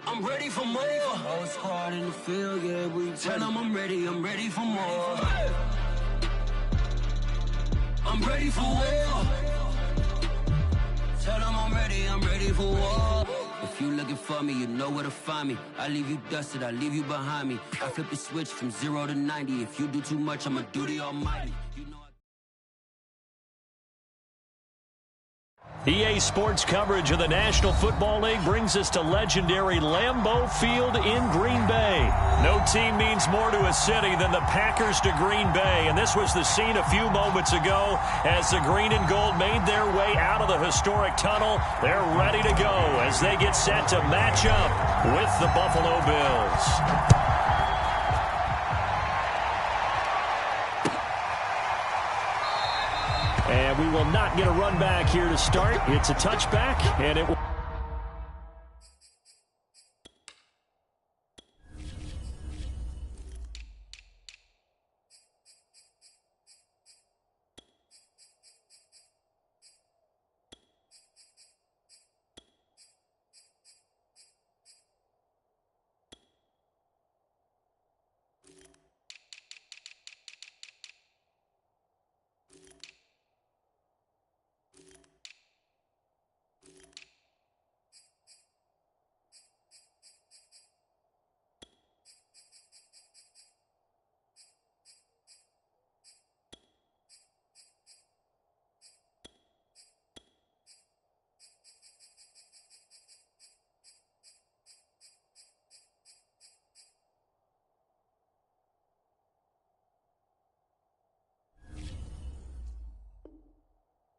I'm ready for more. Oh, it's hard in the field, yeah, we tell them I'm ready for more. I'm ready for war. Tell them I'm ready for war. If you looking for me, you know where to find me. I leave you dusted, I leave you behind me. I flip the switch from 0 to 90. If you do too much, I'ma do the almighty. You know EA Sports coverage of the National Football League brings us to legendary Lambeau Field in Green Bay. No team means more to a city than the Packers to Green Bay, and this was the scene a few moments ago as the green and gold made their way out of the historic tunnel. They're ready to go as they get set to match up with the Buffalo Bills. And we will not get a run back here to start. It's a touchback, and it will.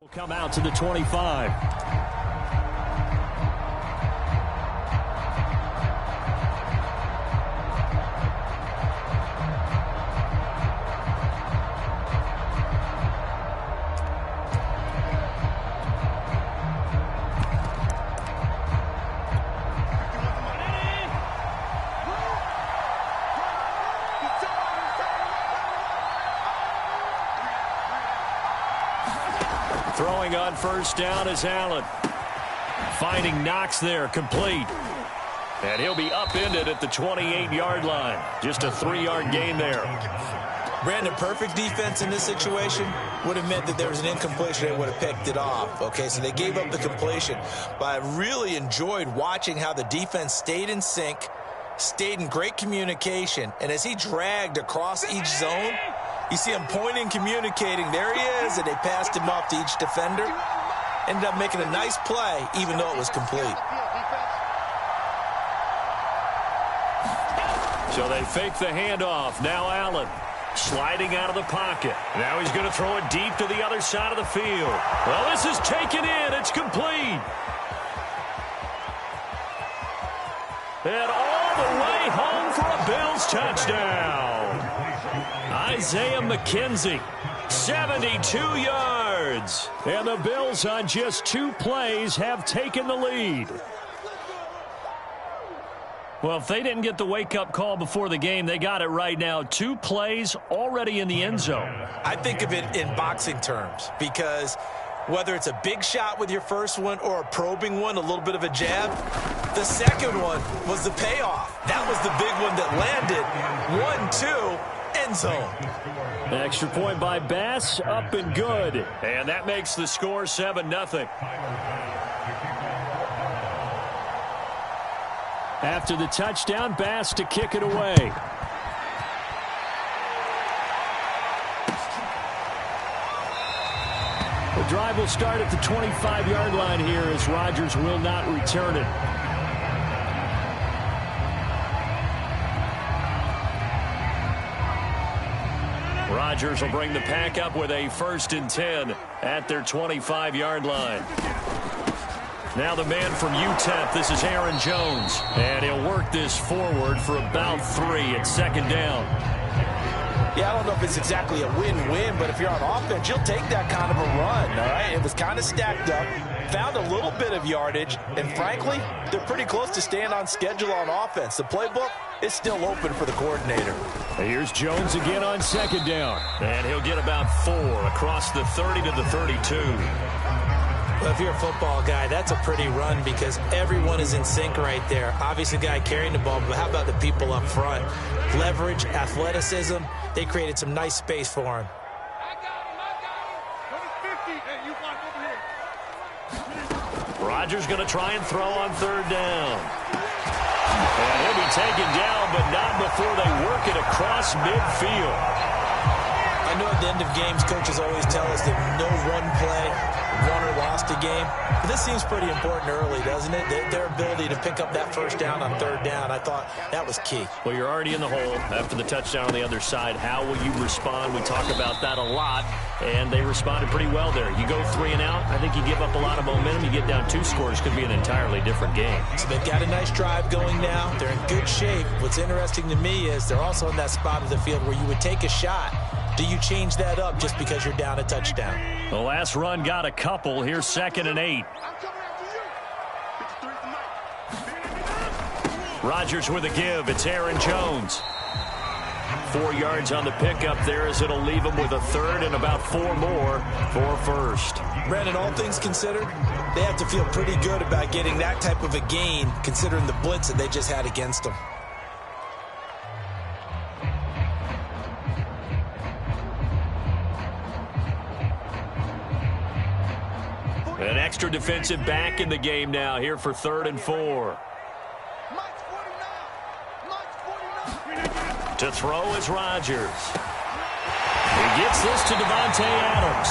Will come out to the 25. Throwing on first down is Allen. Finding Knox there, complete. And he'll be upended at the 28-yard line. Just a 3-yard gain there. Brandon, perfect defense in this situation would have meant that there was an incompletion. They would have picked it off. Okay, so they gave up the completion. But I really enjoyed watching how the defense stayed in sync, stayed in great communication. And as he dragged across each zone, you see him pointing, communicating. There he is, and they passed him off to each defender. Ended up making a nice play, even though it was complete. So they fake the handoff. Now Allen sliding out of the pocket. Now he's going to throw it deep to the other side of the field. Well, this is taken in. It's complete. And all the way home for a Bills touchdown. Isaiah McKenzie, 72 yards. And the Bills on just 2 plays have taken the lead. Well, if they didn't get the wake-up call before the game, they got it right now. 2 plays already in the end zone. I think of it in boxing terms because whether it's a big shot with your first one or a probing one, a little bit of a jab, the second one was the payoff. That was the big one that landed. 1-2. End zone. Extra point by Bass, up and good. And that makes the score 7-0. After the touchdown, Bass to kick it away. The drive will start at the 25-yard line here as Rodgers will not return it. Rodgers will bring the pack up with a 1st and 10 at their 25-yard line. Now the man from UTEP, this is Aaron Jones. And he'll work this forward for about 3 at 2nd down. Yeah, I don't know if it's exactly a win-win, but if you're on offense, you'll take that kind of a run, all right? It was kind of stacked up, found a little bit of yardage, and frankly, they're pretty close to staying on schedule on offense. The playbook is still open for the coordinator. Here's Jones again on 2nd down. And he'll get about 4 across the 30 to the 32. Well, if you're a football guy, that's a pretty run because everyone is in sync right there. Obviously, the guy carrying the ball, but how about the people up front? Leverage, athleticism, they created some nice space for him. Rodgers going to try and throw on third down. And he'll be taken down, but not before they work it across midfield. I know at the end of games, coaches always tell us that no one play, won or lost a game. But this seems pretty important early, doesn't it? Their ability to pick up that first down on third down, I thought that was key. Well, you're already in the hole after the touchdown on the other side. How will you respond? We talk about that a lot, and they responded pretty well there. You go 3 and out, I think you give up a lot of momentum. You get down 2 scores, could be an entirely different game. So they've got a nice drive going now. They're in good shape. What's interesting to me is they're also in that spot of the field where you would take a shot. Do you change that up just because you're down a touchdown? The last run got a couple. Here's 2nd and 8. Rodgers with a give. It's Aaron Jones. 4 yards on the pickup there as it'll leave him with a third and about 4 more for first. Brandon, all things considered, they have to feel pretty good about getting that type of a gain considering the blitz that they just had against them. An extra defensive back in the game now here for 3rd and 4. To throw is Rodgers. He gets this to Davante Adams.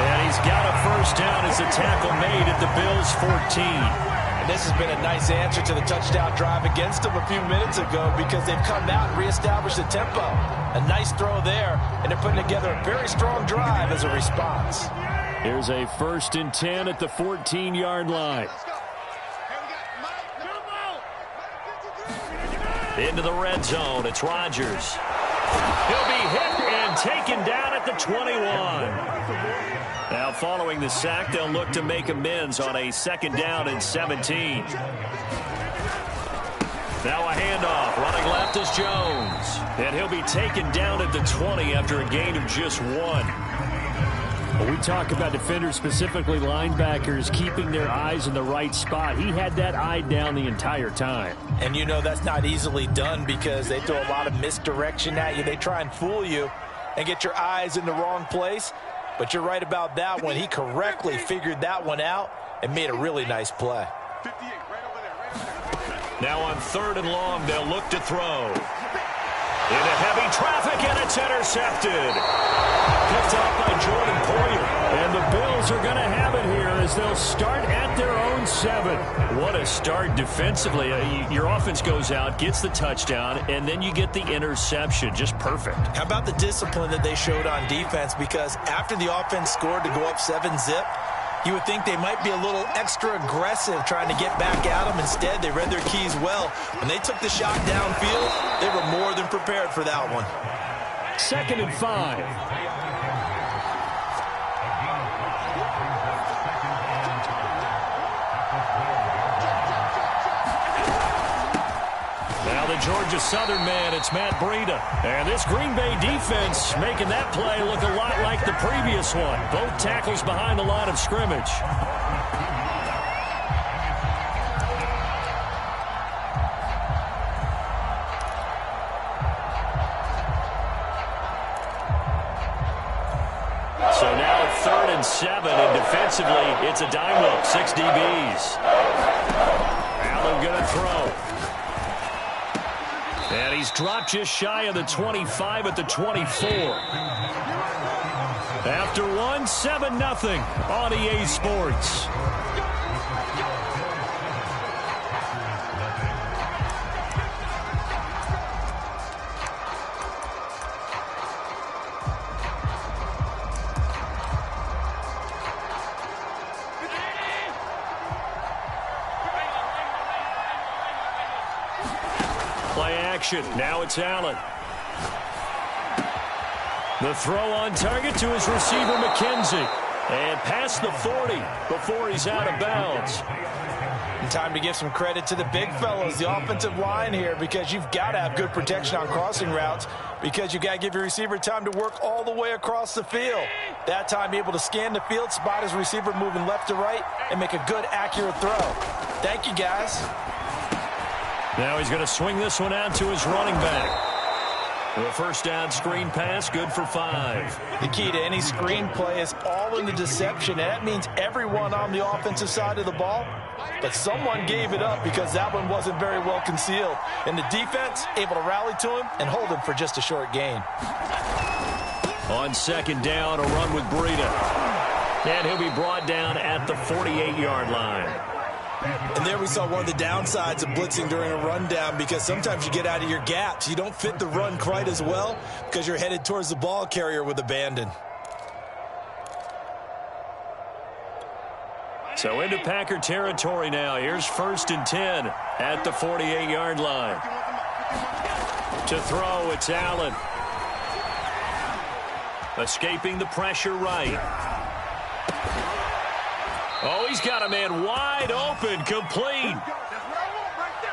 And he's got a first down as the tackle made at the Bills' 14. And this has been a nice answer to the touchdown drive against them a few minutes ago because they've come out and reestablished the tempo. A nice throw there, and they're putting together a very strong drive as a response. Here's a 1st and 10 at the 14-yard line. Into the red zone. It's Rodgers. He'll be hit and taken down at the 21. Now, following the sack, they'll look to make amends on a 2nd down and 17. Now a handoff. Running left is Jones. And he'll be taken down at the 20 after a gain of just 1. We talk about defenders, specifically linebackers, keeping their eyes in the right spot. He had that eye down the entire time. And you know that's not easily done because they throw a lot of misdirection at you. They try and fool you and get your eyes in the wrong place. But you're right about that one. He correctly figured that one out and made a really nice play. Now on 3rd and long, they'll look to throw. Into heavy traffic, and it's intercepted. Picked up by Jordan Poyer. And the Bills are going to have it here as they'll start at their own 7. What a start defensively. Your offense goes out, gets the touchdown, and then you get the interception. Just perfect. How about the discipline that they showed on defense? Because after the offense scored to go up 7-zip, you would think they might be a little extra aggressive trying to get back at them. Instead, they read their keys well. When they took the shot downfield, they were more than prepared for that one. 2nd and 5. Now the Georgia Southern man, it's Matt Breida. And this Green Bay defense making that play look a lot like the previous one. Both tackles behind the line of scrimmage. So now at 3rd and 7, and defensively, it's a dime look, 6 DBs. Allen going to throw. And he's dropped just shy of the 25 at the 24. After 1, 7-0 on EA Sports. Play action. Now it's Allen. The throw on target to his receiver, McKenzie. And past the 40 before he's out of bounds. And time to give some credit to the big fellows, the offensive line here, because you've got to have good protection on crossing routes, because you've got to give your receiver time to work all the way across the field. That time able to scan the field, spot his receiver moving left to right, and make a good, accurate throw. Thank you, guys. Now he's going to swing this one out to his running back. The first down screen pass, good for 5. The key to any screen play is all in the deception, and that means everyone on the offensive side of the ball, but someone gave it up because that one wasn't very well concealed. And the defense able to rally to him and hold him for just a short gain. On second down, a run with Breida. And he'll be brought down at the 48-yard line. And there we saw one of the downsides of blitzing during a rundown, because sometimes you get out of your gaps. You don't fit the run quite as well because you're headed towards the ball carrier with abandon. So into Packer territory now. Here's 1st and 10 at the 48-yard line. To throw, it's Allen. Escaping the pressure right. Oh, he's got a man wide open, complete.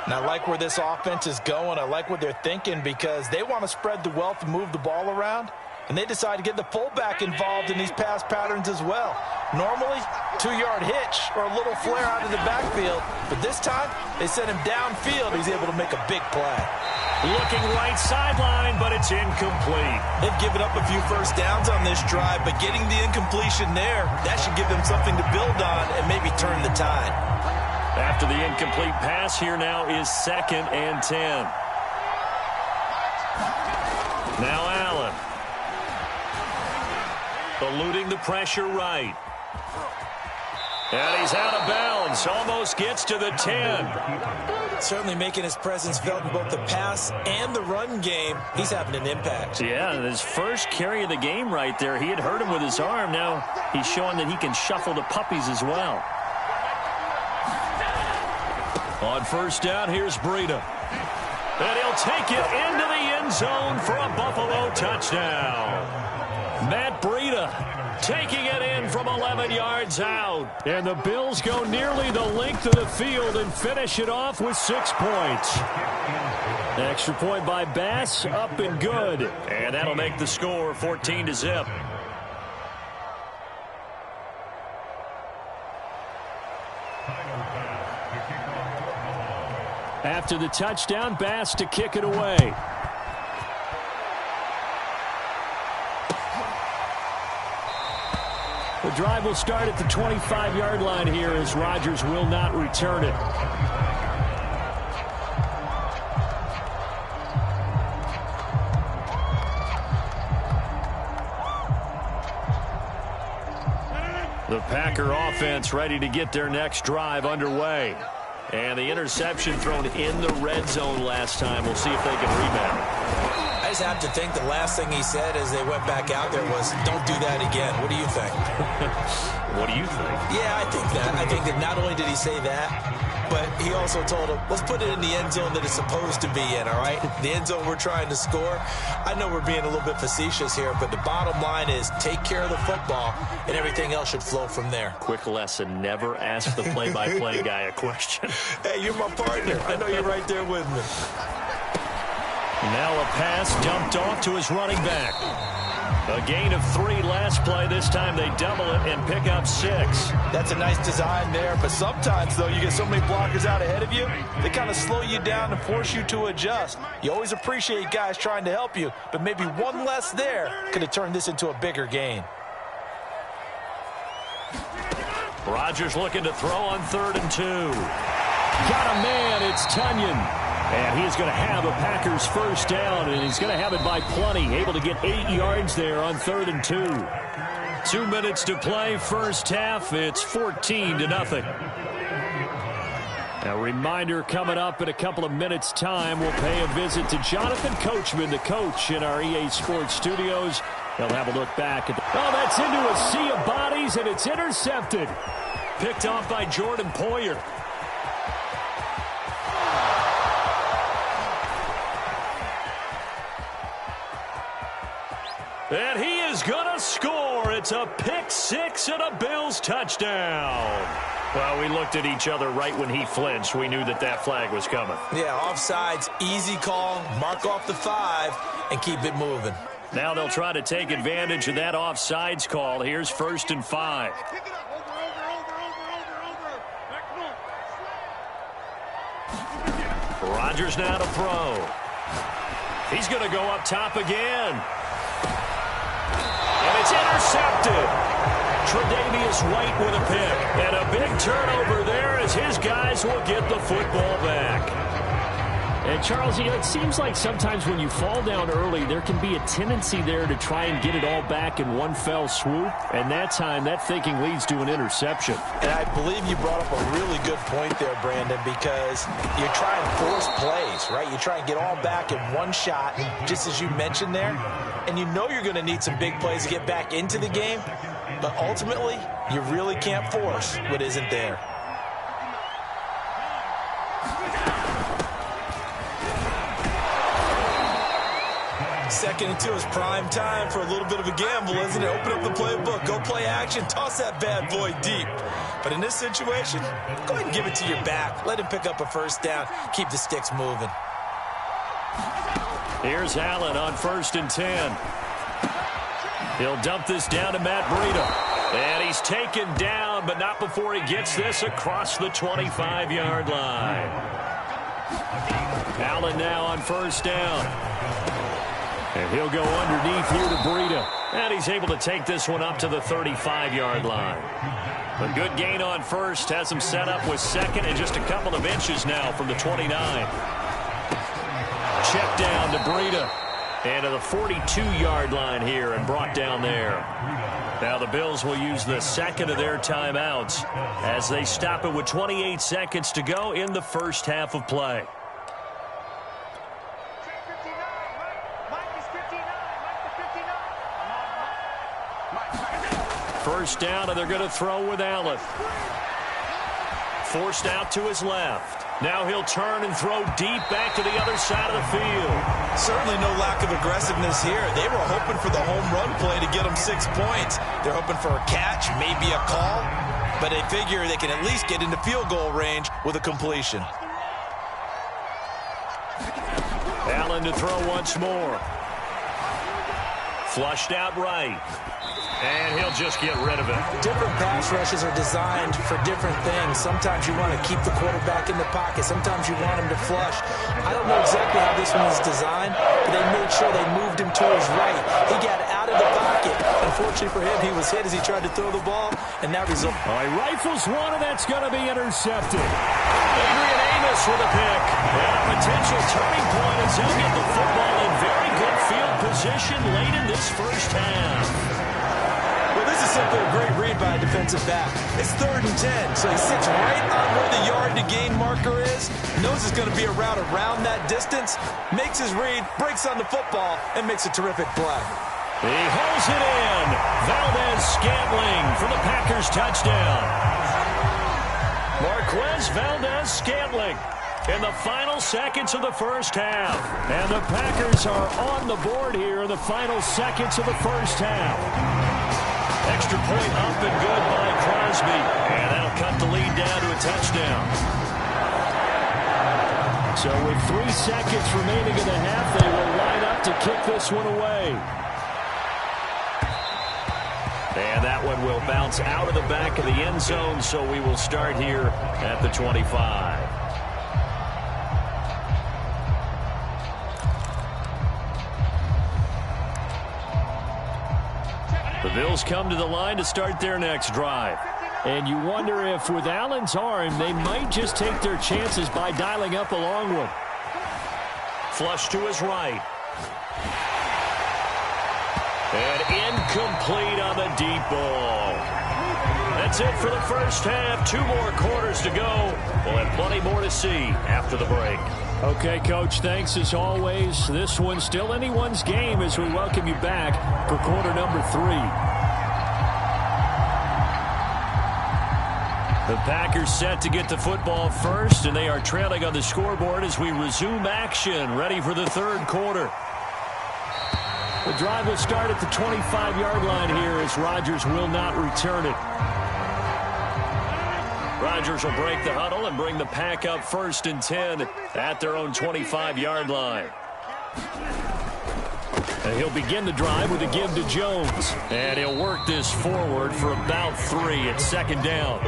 And I like where this offense is going. I like what they're thinking, because they want to spread the wealth and move the ball around. And they decide to get the fullback involved in these pass patterns as well. Normally, 2-yard hitch or a little flare out of the backfield. But this time, they send him downfield. He's able to make a big play. Looking right sideline, but it's incomplete. They've given up a few first downs on this drive, but getting the incompletion there, that should give them something to build on and maybe turn the tide. After the incomplete pass, here now is 2nd and 10. Now Allen. Eluding the pressure right. And he's out of bounds. Almost gets to the 10. Certainly making his presence felt in both the pass and the run game. He's having an impact. Yeah, his first carry of the game right there. He had hurt him with his arm. Now he's showing that he can shuffle the puppies as well. On 1st down, here's Breida. And he'll take it into the end zone for a Buffalo touchdown. Matt Breida taking it in from 11 yards out. And the Bills go nearly the length of the field and finish it off with 6 points. Extra point by Bass, up and good. And that'll make the score 14-0. After the touchdown, Bass to kick it away. The drive will start at the 25-yard line here, as Rodgers will not return it. The Packer offense ready to get their next drive underway. And the interception thrown in the red zone last time. We'll see if they can rebound. I just have to think the last thing he said as they went back out there was, don't do that again. What do you think? What do you think? Yeah, I think that. I think that not only did he say that, but he also told him, let's put it in the end zone that it's supposed to be in, all right? The end zone we're trying to score. I know we're being a little bit facetious here, but the bottom line is take care of the football, and everything else should flow from there. Quick lesson, never ask the play-by-play guy a question. Hey, you're my partner. I know you're right there with me. Now a pass dumped off to his running back. A gain of 3 last play. This time they double it and pick up 6. That's a nice design there, but sometimes, though, you get so many blockers out ahead of you, they kind of slow you down and force you to adjust. You always appreciate guys trying to help you, but maybe one less there could have turned this into a bigger gain. Rodgers looking to throw on 3rd and 2. Got a man, it's Tunyon. And he's going to have a Packers first down, and he's going to have it by plenty. Able to get 8 yards there on 3rd and 2. 2 minutes to play, first half. It's 14-0. A reminder coming up in a couple of minutes' time. We'll pay a visit to Jonathan Coachman, the coach in our EA Sports studios. They'll have a look back at oh, that's into a sea of bodies, and it's intercepted. Picked off by Jordan Poyer. And he is going to score. It's a pick 6 and a Bills touchdown. Well, we looked at each other right when he flinched. We knew that that flag was coming. Yeah, offsides, easy call, mark off the 5, and keep it moving. Now they'll try to take advantage of that offsides call. Here's 1st and 5. Rodgers now to throw. He's going to go up top again. And it's intercepted. Tre'Davious White with a pick. And a big turnover there as his guys will get the football back. And, Charles, you know, it seems like sometimes when you fall down early, there can be a tendency there to try and get it all back in one fell swoop. And that time, that thinking leads to an interception. And I believe you brought up a really good point there, Brandon, because you try and force plays, right? You try and get all back in one shot, just as you mentioned there. And you know you're going to need some big plays to get back into the game. But ultimately, you really can't force what isn't there. Second and 2 is prime time for a little bit of a gamble, isn't it? Open up the playbook, go play action, toss that bad boy deep. But in this situation, go ahead and give it to your back. Let him pick up a 1st down. Keep the sticks moving. Here's Allen on 1st and 10. He'll dump this down to Matt Breida. And he's taken down, but not before he gets this across the 25-yard line. Allen now on 1st down. And he'll go underneath here to Breida. And he's able to take this one up to the 35-yard line. A good gain on 1st has him set up with 2nd and just a couple of inches now from the 29. Check down to Breida. And to the 42-yard line here and brought down there. Now the Bills will use the 2nd of their timeouts as they stop it with 28 seconds to go in the first half of play. First down, and they're going to throw with Allen. Forced out to his left. Now he'll turn and throw deep back to the other side of the field. Certainly no lack of aggressiveness here. They were hoping for the home run play to get them 6 points. They're hoping for a catch, maybe a call, but they figure they can at least get into field goal range with a completion. Allen to throw once more. Flushed out right. And he'll just get rid of it. Different pass rushes are designed for different things. Sometimes you want to keep the quarterback in the pocket. Sometimes you want him to flush. I don't know exactly how this one was designed, but they made sure they moved him to his right. He got out of the pocket. Unfortunately for him, he was hit as he tried to throw the ball, and that result. All right, rifles one, and that's going to be intercepted. Adrian Amos with a pick. And a potential turning point as he'll get the football in very good field position late in this first half. This is simply a great read by a defensive back. It's 3rd and 10, so he sits right on where the yard-to-gain marker is, knows it's going to be a route around that distance, makes his read, breaks on the football, and makes a terrific play. He holds it in. Valdes-Scantling for the Packers touchdown. Marquez Valdes-Scantling in the final seconds of the first half. And the Packers are on the board here in the final seconds of the first half. Extra point up and good by Crosby. And that'll cut the lead down to a touchdown. So with 3 seconds remaining in the half, they will line up to kick this one away. And that one will bounce out of the back of the end zone, so we will start here at the 25. The Bills come to the line to start their next drive. And you wonder if with Allen's arm, they might just take their chances by dialing up a long one. Flush to his right. And incomplete on the deep ball. That's it for the first half. 2 more quarters to go. We'll have plenty more to see after the break. Okay, Coach, thanks as always. This one's still anyone's game as we welcome you back for quarter number 3. The Packers set to get the football first, and they are trailing on the scoreboard as we resume action, ready for the third quarter. The drive will start at the 25-yard line here as Rodgers will not return it. Rodgers will break the huddle and bring the Pack up 1st and 10 at their own 25-yard line. And he'll begin the drive with a give to Jones. And he'll work this forward for about 3 at 2nd down.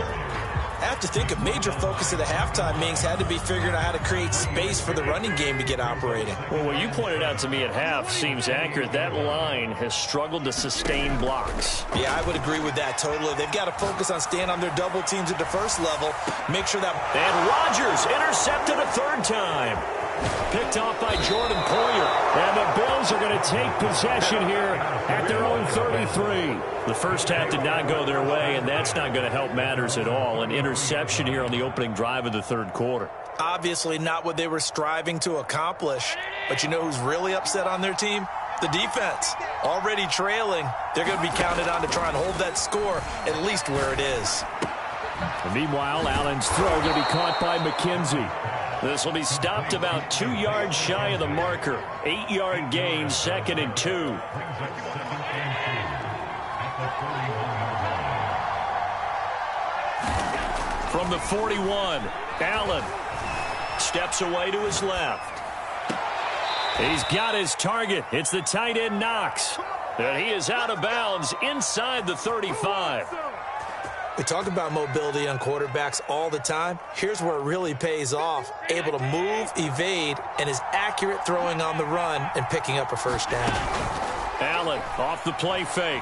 I have to think a major focus of the halftime meetings had to be figuring out how to create space for the running game to get operating. Well, what you pointed out to me at half seems accurate. That line has struggled to sustain blocks. Yeah, I would agree with that totally. They've got to focus on staying on their double teams at the first level. Make sure that... And Rodgers intercepted a 3rd time. Picked off by Jordan Poyer. And the Bills are going to take possession here at their own 33. The first half did not go their way, and that's not going to help matters at all. An interception here on the opening drive of the 3rd quarter. Obviously not what they were striving to accomplish. But you know who's really upset on their team? The defense. Already trailing. They're going to be counted on to try and hold that score at least where it is. And meanwhile, Allen's throw going to be caught by McKenzie. This will be stopped about 2 yards shy of the marker. 8-yard gain, 2nd and 2. From the 41, Allen steps away to his left. He's got his target. It's the tight end Knox. And he is out of bounds inside the 35. We talk about mobility on quarterbacks all the time. Here's where it really pays off. Able to move, evade, and is accurate throwing on the run and picking up a 1st down. Allen off the play fake.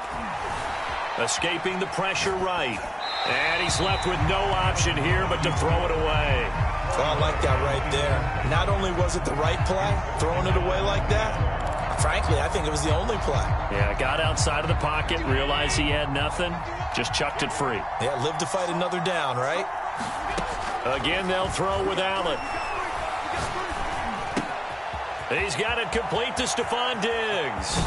Escaping the pressure right. And he's left with no option here but to throw it away. Oh, I like that right there. Not only was it the right play, throwing it away like that, frankly, I think it was the only play. Yeah, got outside of the pocket, realized he had nothing, just chucked it free. Yeah, live to fight another down, right? Again, they'll throw with Allen. He's got it complete to Stephon Diggs.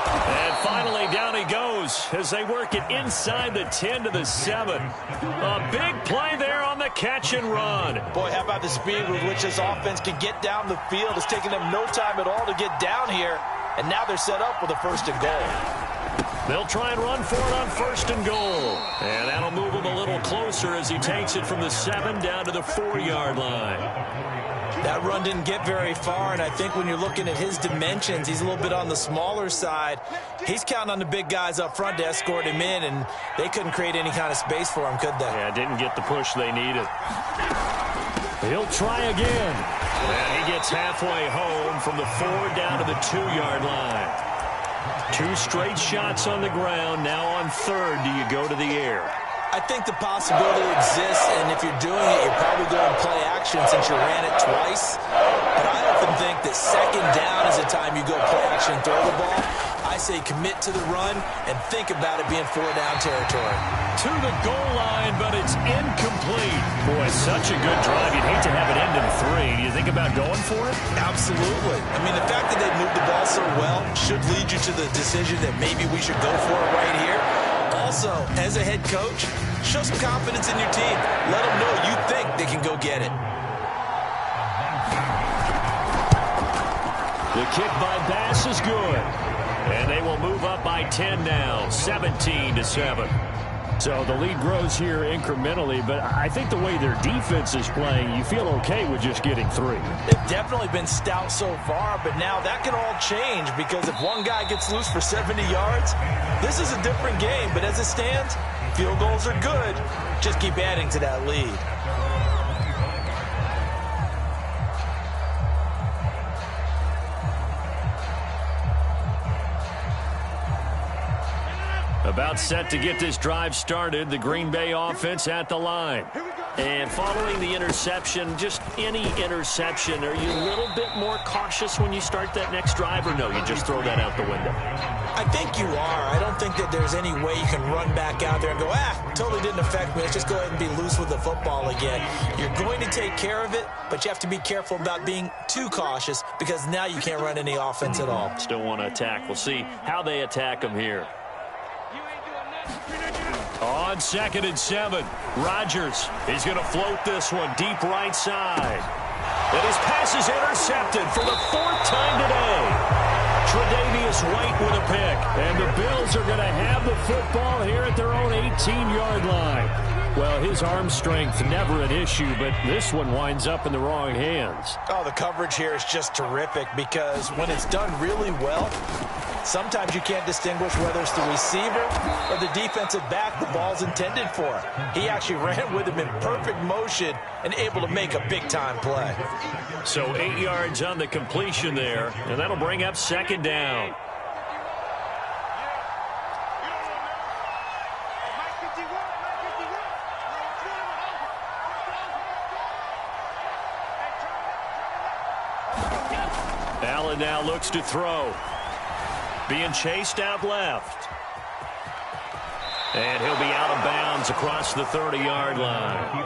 And finally, down he goes as they work it inside the 10 to the 7. A big play there on the catch and run. Boy, how about the speed with which this offense can get down the field? It's taken them no time at all to get down here. And now they're set up with a 1st and goal. They'll try and run for it on 1st and goal. And that'll move him a little closer as he takes it from the 7 down to the 4-yard line. That run didn't get very far, and I think when you're looking at his dimensions, he's a little bit on the smaller side. He's counting on the big guys up front to escort him in, and they couldn't create any kind of space for him, could they? Yeah, didn't get the push they needed. He'll try again. And he gets halfway home from the 4 down to the 2-yard line. 2 straight shots on the ground. Now on 3rd, do you go to the air? I think the possibility exists, and if you're doing it, you're probably going to play action since you ran it twice. But I often think that 2nd down is the time you go play action and throw the ball. I say commit to the run and think about it being 4-down territory. To the goal line, but it's incomplete. Boy, such a good drive. You'd hate to have it end in 3. Do you think about going for it? Absolutely. I mean, the fact that they moved the ball so well should lead you to the decision that maybe we should go for it right here. Also, as a head coach, show some confidence in your team. Let them know you think they can go get it. The kick by Bass is good. And they will move up by 10 now, 17-7. So the lead grows here incrementally, but I think the way their defense is playing, you feel okay with just getting 3. They've definitely been stout so far, but now that can all change because if one guy gets loose for 70 yards, this is a different game. But as it stands, field goals are good. Just keep adding to that lead. About set to get this drive started, the Green Bay offense at the line. And following the interception, just any interception, are you a little bit more cautious when you start that next drive, or no, you just throw that out the window? I think you are. I don't think that there's any way you can run back out there and go, totally didn't affect me. Let's just go ahead and be loose with the football again. You're going to take care of it, but you have to be careful about being too cautious because now you can't run any offense at all. Still want to attack. We'll see how they attack them here. On 2nd and 7, Rodgers is going to float this one deep right side. And his pass is intercepted for the 4th time today. Tre'Davious White with a pick. And the Bills are going to have the football here at their own 18-yard line. Well, his arm strength, never an issue, but this one winds up in the wrong hands. Oh, the coverage here is just terrific because when it's done really well, sometimes you can't distinguish whether it's the receiver or the defensive back the ball's intended for. He actually ran with him in perfect motion and able to make a big-time play. So 8 yards on the completion there, and that'll bring up second down. Allen now looks to throw. Being chased out left. And he'll be out of bounds across the 30-yard line.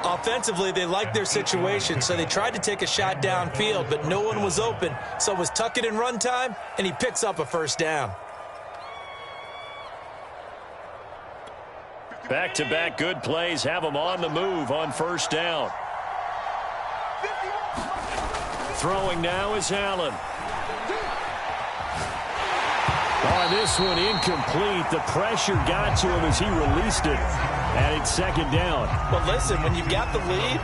Offensively, they liked their situation, so they tried to take a shot downfield, but no one was open. So it was tuck it in run time, and he picks up a first down. Back-to-back good plays have him on the move on first down. Throwing now is Allen. On this one, incomplete. The pressure got to him as he released it. And it's second down. But listen, when you've got the lead,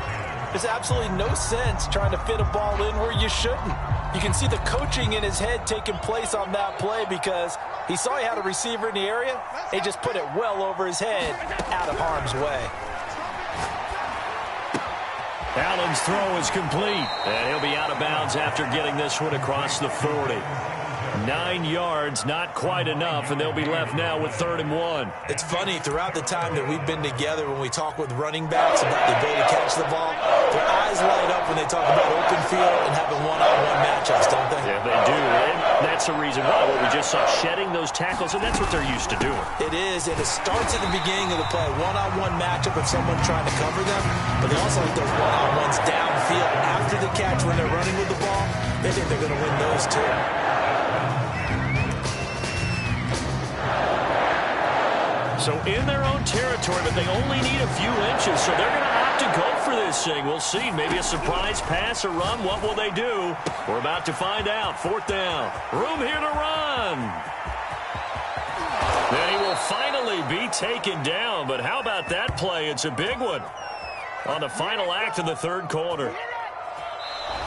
there's absolutely no sense trying to fit a ball in where you shouldn't. You can see the coaching in his head taking place on that play because he saw he had a receiver in the area. He just put it well over his head, out of harm's way. Allen's throw is complete. And he'll be out of bounds after getting this one across the 40. 9 yards, not quite enough, and they'll be left now with 3rd and 1. It's funny, throughout the time that we've been together, when we talk with running backs about the ability to catch the ball, their eyes light up when they talk about open field and having one-on-one matchups, don't they? Yeah, they do, and that's the reason why what we just saw, shedding those tackles, and that's what they're used to doing. It is, and it starts at the beginning of the play, one-on-one matchup with someone trying to cover them, but they also like those one-on-ones downfield after the catch when they're running with the ball. They think they're going to win those too. So in their own territory, but they only need a few inches, so they're going to opt to go for this thing. We'll see. Maybe a surprise pass or run. What will they do? We're about to find out. 4th down. Room here to run. Then he will finally be taken down, but how about that play? It's a big one on the final act of the 3rd quarter.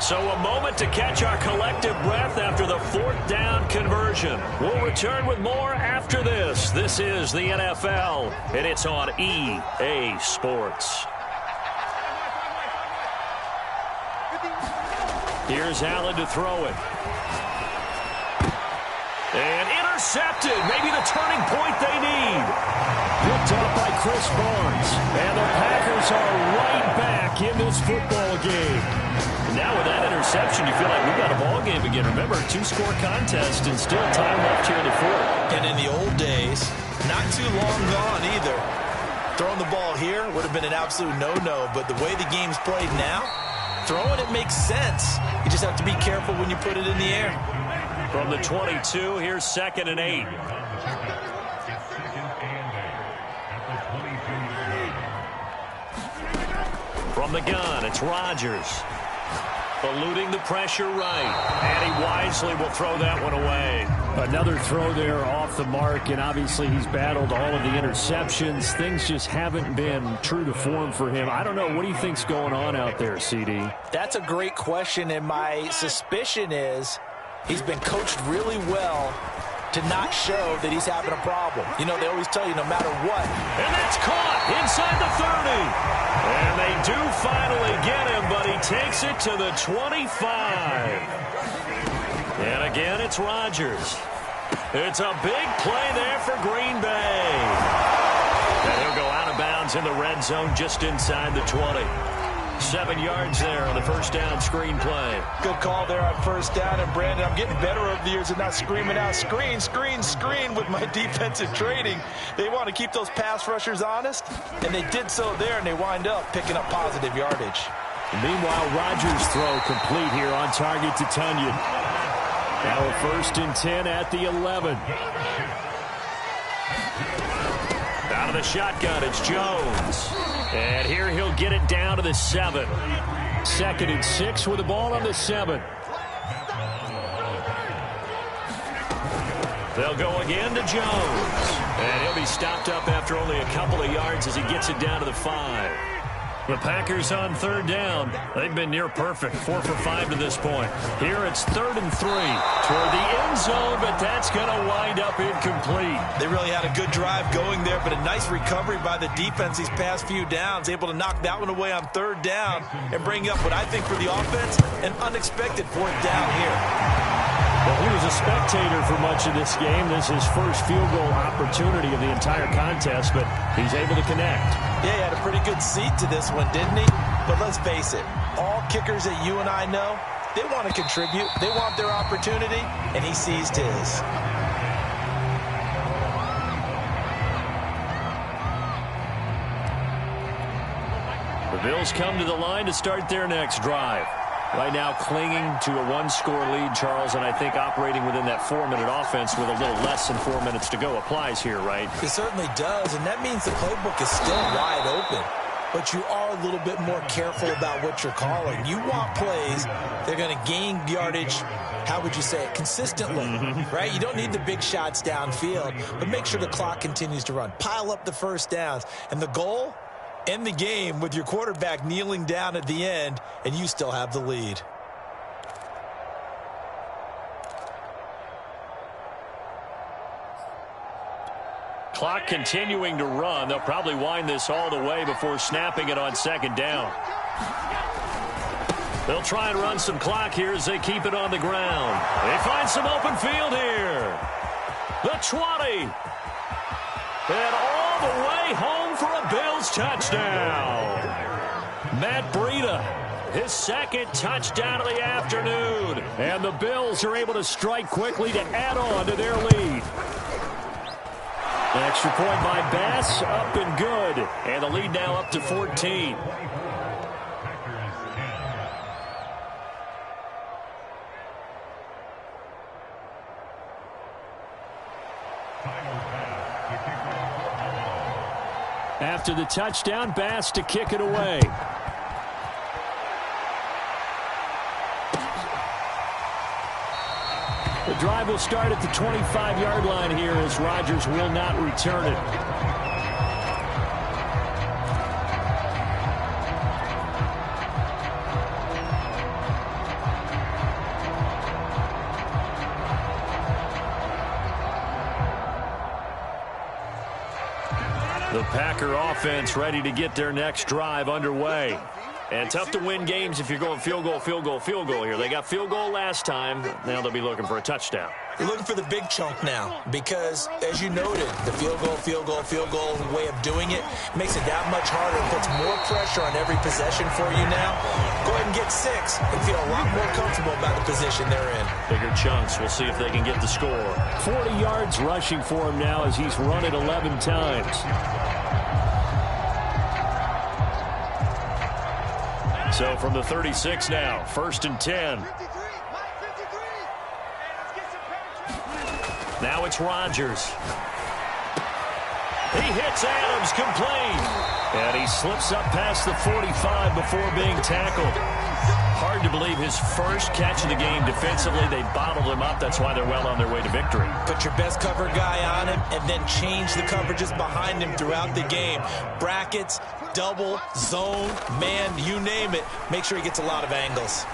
So a moment to catch our collective breath after the 4th down conversion. We'll return with more after this. This is the NFL, and it's on EA Sports. Here's Allen to throw it. And intercepted. Maybe the turning point they need. Picked up by Chris Barnes. And the Packers are right back in this football game. Now with that interception, you feel like we've got a ball game again. Remember, 2-score contest and still time left here in the 4th. And in the old days, not too long gone either. Throwing the ball here would have been an absolute no-no, but the way the game's played now, throwing it makes sense. You just have to be careful when you put it in the air. From the 22, here's 2nd and 8. From the gun, it's Rodgers. Eluding the pressure right. And he wisely will throw that one away. Another throw there off the mark, and obviously he's battled all of the interceptions. Things just haven't been true to form for him. I don't know. What do you think's going on out there, CD? That's a great question, and my suspicion is he's been coached really well to not show that he's having a problem. You know, they always tell you no matter what. And that's caught inside the 30. And they do finally get him, but he takes it to the 25. And again, it's Rodgers. It's a big play there for Green Bay. And he'll go out of bounds in the red zone just inside the 20. 7 yards there on the first down screen play. Good call there on first down. And, Brandon, I'm getting better over the years and not screaming out, screen, screen, screen with my defensive training. They want to keep those pass rushers honest, and they did so there, and they wind up picking up positive yardage. Meanwhile, Rodgers' throw complete here on target to Tunyon. Now a 1st and 10 at the 11. Out of the shotgun, it's Jones. And here he'll get it down to the 7. 2nd and 6 with the ball on the 7. They'll go again to Jones. And he'll be stopped up after only a couple of yards as he gets it down to the 5. The Packers on 3rd down. They've been near perfect, 4 for 5 to this point. Here it's 3rd and 3 toward the end zone, but that's going to wind up incomplete. They really had a good drive going there, but a nice recovery by the defense these past few downs, able to knock that one away on 3rd down and bring up what I think for the offense, an unexpected 4th down here. Well, he was a spectator for much of this game. This is his first field goal opportunity of the entire contest, but he's able to connect. Yeah, he had a pretty good seat to this one, didn't he? But let's face it, all kickers that you and I know, they want to contribute. They want their opportunity, and he seized his. The Bills come to the line to start their next drive. Right now clinging to a 1-score lead, Charles, and I think operating within that 4-minute offense with a little less than 4 minutes to go applies here, right? It certainly does, and that means the playbook is still wide open. But you are a little bit more careful about what you're calling. You want plays that are going to gain yardage, how would you say it, consistently, right? You don't need the big shots downfield, but make sure the clock continues to run. Pile up the first downs, and the goal? End the game with your quarterback kneeling down at the end, and you still have the lead. Clock continuing to run. They'll probably wind this all the way before snapping it on 2nd down. They'll try and run some clock here as they keep it on the ground. They find some open field here. The 20. And all the way home for a Bills touchdown. Matt Breida, his 2nd touchdown of the afternoon. And the Bills are able to strike quickly to add on to their lead. An extra point by Bass, up and good. And the lead now up to 14. After the touchdown, Bass to kick it away. The drive will start at the 25-yard line here as Rodgers will not return it. The Packer offense ready to get their next drive underway. And tough to win games if you're going field goal, field goal, field goal here. They got field goal last time. Now they'll be looking for a touchdown. You're looking for the big chunk now because, as you noted, the field goal way of doing it makes it that much harder and puts more pressure on every possession for you now. Go ahead and get 6 and feel a lot more comfortable about the position they're in. Bigger chunks. We'll see if they can get the score. 40 yards rushing for him now as he's run it 11 times. So from the 36 now, 1st and 10. Now it's Rodgers. He hits Adams complete. And he slips up past the 45 before being tackled. Hard to believe his first catch of the game defensively. They bottled him up. That's why they're well on their way to victory. Put your best cover guy on him and then change the coverages behind him throughout the game. Brackets, double, zone, man, you name it. Make sure he gets a lot of angles.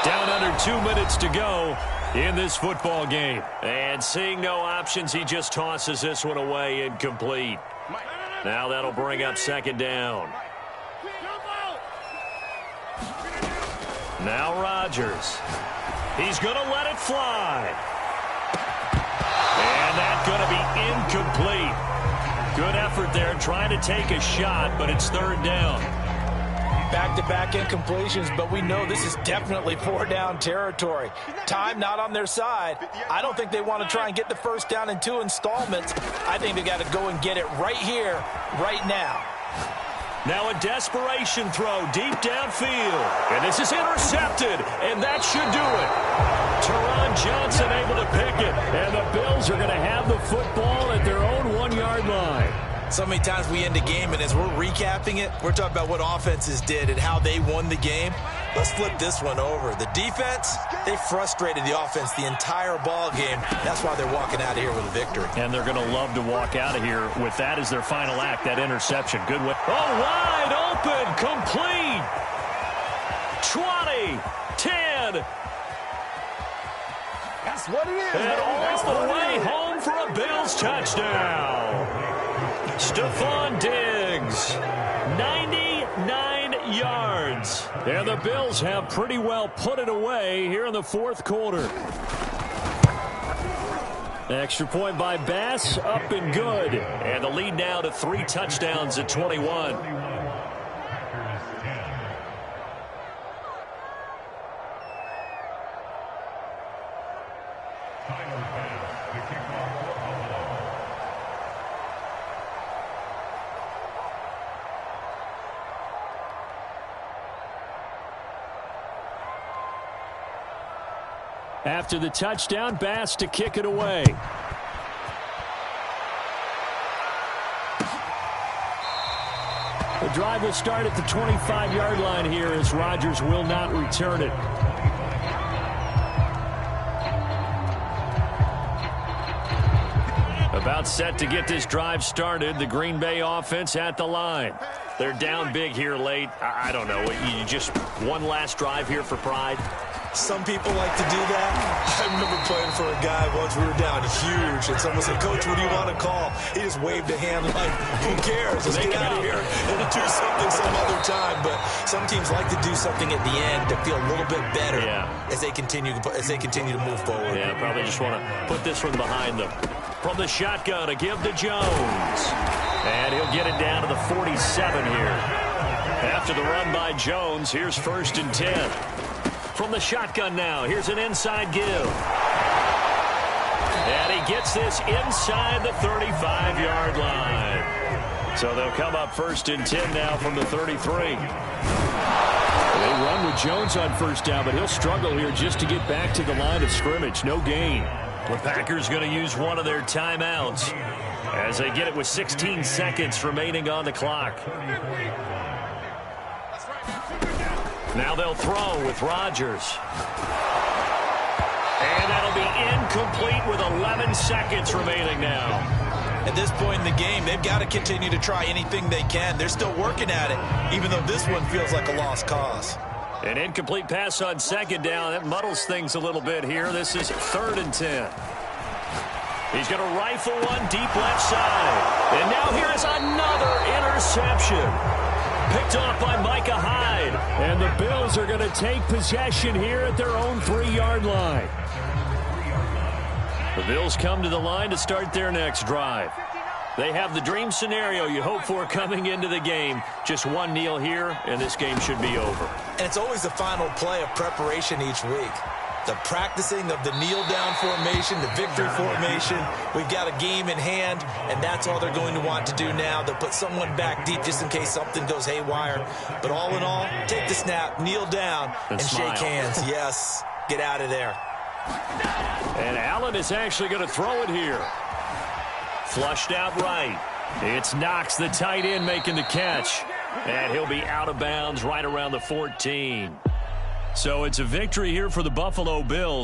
Down under 2 minutes to go in this football game. And seeing no options, he just tosses this one away incomplete. Now that'll bring up 2nd down. Now Rodgers. He's going to let it fly. And that's going to be incomplete. Good effort there trying to take a shot, but it's 3rd down. Back-to-back incompletions, but we know this is definitely 4-down territory. Time not on their side. I don't think they want to try and get the 1st down in 2 installments. I think they got to go and get it right here, right now. Now a desperation throw deep downfield. And this is intercepted, and that should do it. Teron Johnson able to pick it, and the Bills are going to have the football at their own 1-yard line. So many times we end a game, and as we're recapping it, we're talking about what offenses did and how they won the game. Let's flip this one over. The defense, they frustrated the offense the entire ball game. That's why they're walking out of here with a victory. And they're going to love to walk out of here with that as their final act, that interception. Good way. Oh, wide open, complete. 20, 10. That's what it is. And all the way home for a Bills touchdown. Stephon Diggs, 99 yards. And the Bills have pretty well put it away here in the fourth quarter. Extra point by Bass, up and good. And the lead now to 3 touchdowns at 21. After the touchdown, Bass to kick it away. The drive will start at the 25-yard line here as Rodgers will not return it. About set to get this drive started. The Green Bay offense at the line. They're down big here late. I don't know. You just one last drive here for pride. Some people like to do that. I remember playing for a guy once. We were down huge, and someone said, "Coach, what do you want to call?" He just waved a hand like, "Who cares? Let's get out of here and do something some other time." But some teams like to do something at the end to feel a little bit better as they continue to move forward. Yeah, probably just want to put this one behind them. From the shotgun, a give to Jones, and he'll get it down to the 47 here. After the run by Jones, here's 1st and 10. From the shotgun now, here's an inside give. And he gets this inside the 35-yard line. So they'll come up 1st and 10 now from the 33. They run with Jones on 1st down, but he'll struggle here just to get back to the line of scrimmage. No gain. The Packers going to use one of their timeouts as they get it with 16 seconds remaining on the clock. Now they'll throw with Rodgers. And that'll be incomplete with 11 seconds remaining now. At this point in the game, they've got to continue to try anything they can. They're still working at it, even though this one feels like a lost cause. An incomplete pass on 2nd down. That muddles things a little bit here. This is 3rd and 10. He's going to rifle one deep left side. And now here is another interception. Picked off by Micah Hyde. And the Bills are going to take possession here at their own 3-yard line. The Bills come to the line to start their next drive. They have the dream scenario you hope for coming into the game. Just one kneel here, and this game should be over. And it's always the final play of preparation each week. The practicing of the kneel-down formation, the victory formation. We've got a game in hand, and that's all they're going to want to do now. They'll put someone back deep just in case something goes haywire. But all in all, take the snap, kneel down, and shake hands. Yes, get out of there. And Allen is actually going to throw it here. Flushed out right. It's Knox, the tight end, making the catch. And he'll be out of bounds right around the 14. So it's a victory here for the Buffalo Bills.